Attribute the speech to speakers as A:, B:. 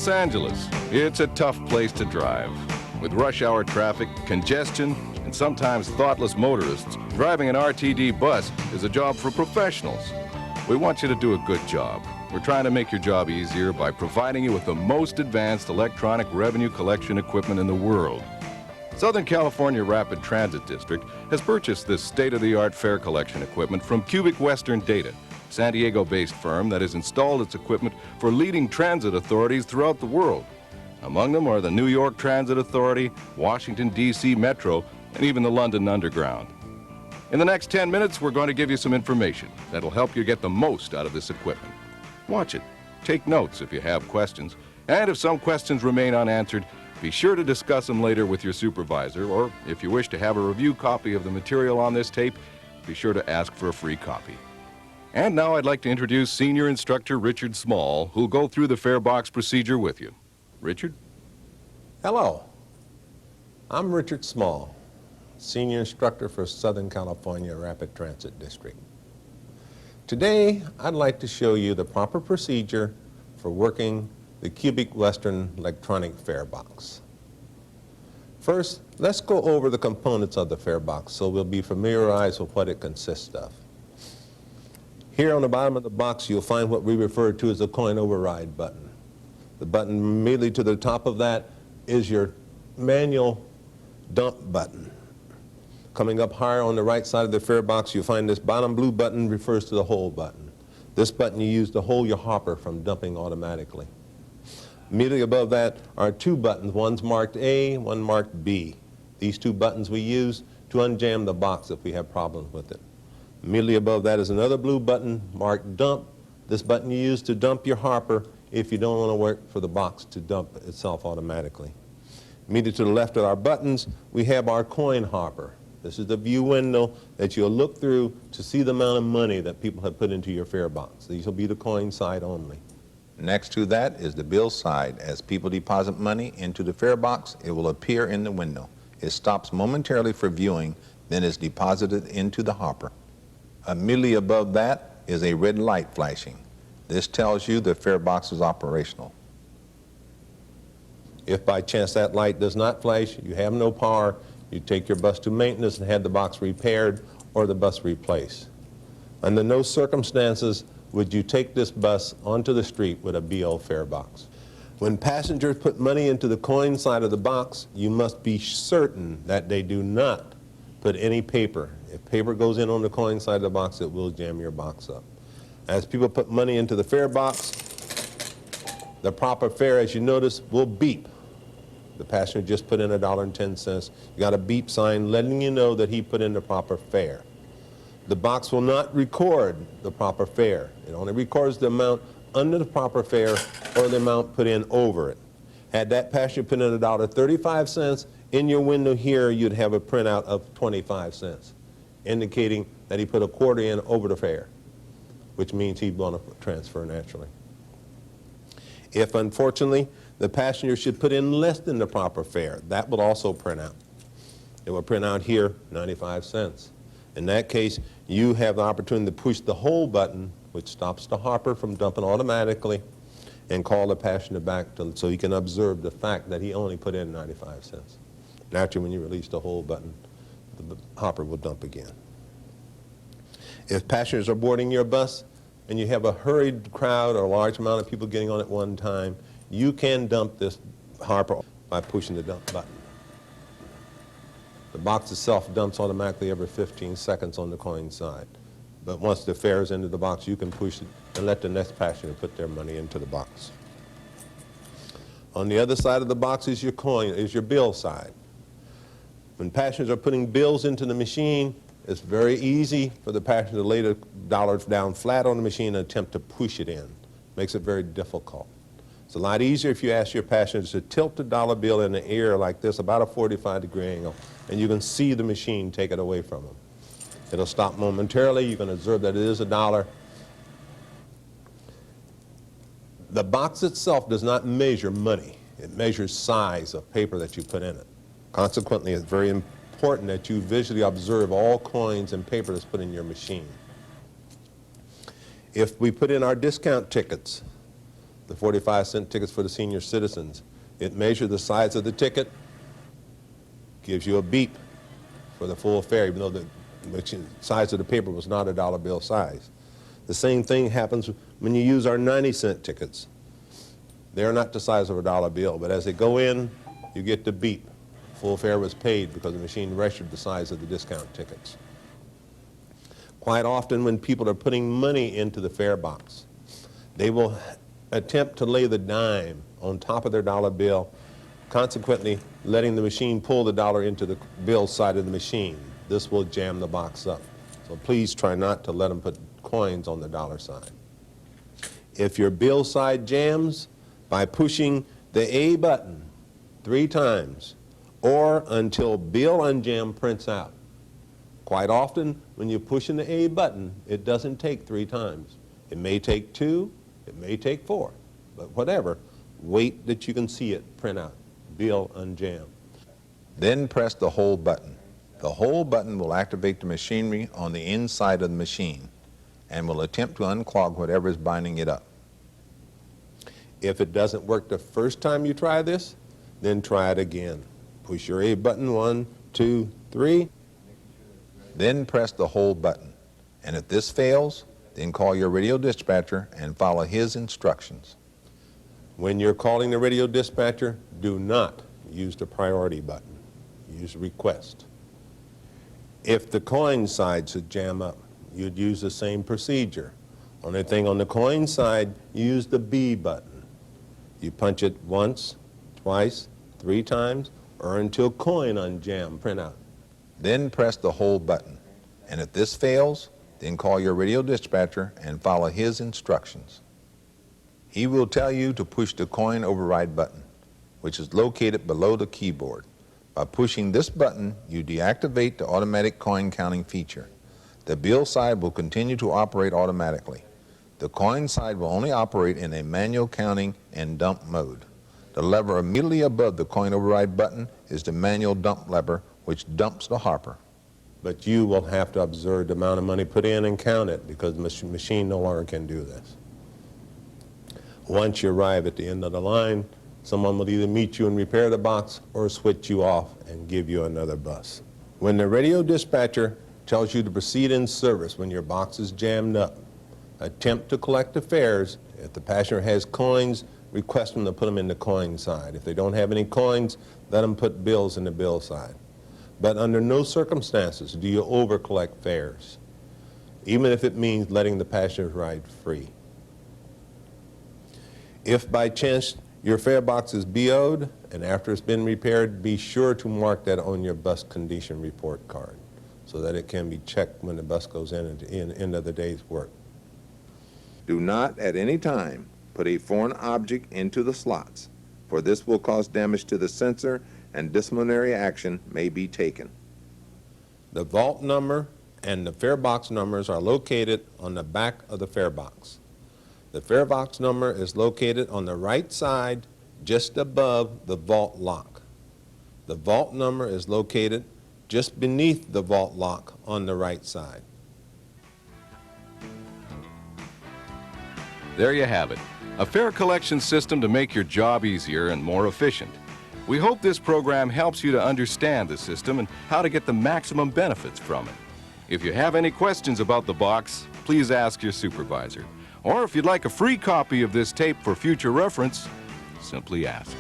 A: Los Angeles, it's a tough place to drive. With rush hour traffic, congestion, and sometimes thoughtless motorists, driving an RTD bus is a job for professionals. We want you to do a good job. We're trying to make your job easier by providing you with the most advanced electronic revenue collection equipment in the world. Southern California Rapid Transit District has purchased this state-of-the-art fare collection equipment from Cubic Western Data, a San Diego-based firm that has installed its equipment for leading transit authorities throughout the world. Among them are the New York Transit Authority, Washington, D.C. Metro, and even the London Underground. In the next 10 minutes, we're going to give you some information that'll help you get the most out of this equipment. Watch it. Take notes if you have questions. And if some questions remain unanswered, be sure to discuss them later with your supervisor, or if you wish to have a review copy of the material on this tape, be sure to ask for a free copy. And now I'd like to introduce Senior Instructor Richard Small, who'll go through the Fairbox procedure with you. Richard?
B: Hello. I'm Richard Small, Senior Instructor for Southern California Rapid Transit District. Today, I'd like to show you the proper procedure for working the Cubic Western electronic fare box. First, let's go over the components of the fare box so we'll be familiarized with what it consists of. Here on the bottom of the box, you'll find what we refer to as the coin override button. The button immediately to the top of that is your manual dump button. Coming up higher on the right side of the fare box, you'll find this bottom blue button refers to the hold button. This button you use to hold your hopper from dumping automatically. Immediately above that are two buttons. One's marked A, one marked B. These two buttons we use to unjam the box if we have problems with it. Immediately above that is another blue button marked dump. This button you use to dump your hopper if you don't want to wait for the box to dump itself automatically. Immediately to the left of our buttons, we have our coin hopper. This is the view window that you'll look through to see the amount of money that people have put into your fare box. These will be the coin side only.
C: Next to that is the bill side. As people deposit money into the fare box, it will appear in the window. It stops momentarily for viewing, then is deposited into the hopper. Immediately above that is a red light flashing. This tells you the fare box is operational.
B: If by chance that light does not flash, you have no power, you take your bus to maintenance and have the box repaired or the bus replaced. Under no circumstances would you take this bus onto the street with a BO fare box. When passengers put money into the coin side of the box, you must be certain that they do not put any paper. If paper goes in on the coin side of the box, it will jam your box up. As people put money into the fare box, the proper fare, as you notice, will beep. The passenger just put in $1.10. You got a beep sign letting you know that he put in the proper fare. The box will not record the proper fare. It only records the amount under the proper fare or the amount put in over it. Had that passenger put in $1.35, in your window here you'd have a printout of 25 cents, indicating that he put a quarter in over the fare, which means he'd want to transfer naturally. If, unfortunately, the passenger should put in less than the proper fare, that will also print out. It will print out here 95 cents. In that case, you have the opportunity to push the hold button, which stops the hopper from dumping automatically, and call the passenger back so he can observe the fact that he only put in 95 cents. Naturally, when you release the hold button, the hopper will dump again. If passengers are boarding your bus and you have a hurried crowd or a large amount of people getting on at one time, you can dump this hopper by pushing the dump button. The box itself dumps automatically every 15 seconds on the coin side. But once the fare is into the box, you can push it and let the next passenger put their money into the box. On the other side of the box is your coin, is your bill side. When passengers are putting bills into the machine, it's very easy for the passenger to lay the dollars down flat on the machine and attempt to push it in. Makes it very difficult. It's a lot easier if you ask your passengers to tilt the dollar bill in the air like this, about a 45-degree angle, and you can see the machine take it away from them. It'll stop momentarily. You can observe that it is a dollar. The box itself does not measure money. It measures size of paper that you put in it. Consequently, it's very important that you visually observe all coins and paper that's put in your machine. If we put in our discount tickets, the 45-cent tickets for the senior citizens. It measures the size of the ticket, gives you a beep for the full fare, even though the size of the paper was not a dollar bill size. The same thing happens when you use our 90-cent tickets. They're not the size of a dollar bill, but as they go in, you get the beep. Full fare was paid because the machine registered the size of the discount tickets. Quite often when people are putting money into the fare box, they will attempt to lay the dime on top of their dollar bill, consequently letting the machine pull the dollar into the bill side of the machine. This will jam the box up. So please try not to let them put coins on the dollar side. If your bill side jams, by pushing the A button 3 times or until bill unjam prints out. Quite often when you're pushing the A button, it doesn't take 3 times. It may take 2, it may take 4, but whatever, wait that you can see it print out, bill unjam.
C: Then press the hold button. The hold button will activate the machinery on the inside of the machine and will attempt to unclog whatever is binding it up.
B: If it doesn't work the first time you try this, then try it again. Push your A button 1, 2, 3.
C: Then press the hold button. And if this fails, then call your radio dispatcher and follow his instructions.
B: When you're calling the radio dispatcher, do not use the priority button. Use request. If the coin side should jam up, you'd use the same procedure. Only thing on the coin side, you use the B button. You punch it once, twice, 3 times, or until coin unjam printout.
C: Then press the hold button. And if this fails, then call your radio dispatcher and follow his instructions. He will tell you to push the coin override button, which is located below the keyboard. By pushing this button, you deactivate the automatic coin counting feature. The bill side will continue to operate automatically. The coin side will only operate in a manual counting and dump mode. The lever immediately above the coin override button is the manual dump lever, which dumps the hopper.
B: But you will have to observe the amount of money put in and count it because the machine no longer can do this. Once you arrive at the end of the line, someone will either meet you and repair the box or switch you off and give you another bus. When the radio dispatcher tells you to proceed in service when your box is jammed up, attempt to collect the fares. If the passenger has coins, request them to put them in the coin side. If they don't have any coins, let them put bills in the bill side. But under no circumstances do you over-collect fares, even if it means letting the passengers ride free. If by chance your fare box is BO'd and after it's been repaired, be sure to mark that on your bus condition report card so that it can be checked when the bus goes in at the end of the day's work.
C: Do not at any time put a foreign object into the slots, for this will cause damage to the sensor and disciplinary action may be taken.
B: The vault number and the fare box numbers are located on the back of the fare box. The fare box number is located on the right side just above the vault lock. The vault number is located just beneath the vault lock on the right side.
A: There you have it, a fare collection system to make your job easier and more efficient. We hope this program helps you to understand the system and how to get the maximum benefits from it. If you have any questions about the box, please ask your supervisor. Or if you'd like a free copy of this tape for future reference, simply ask.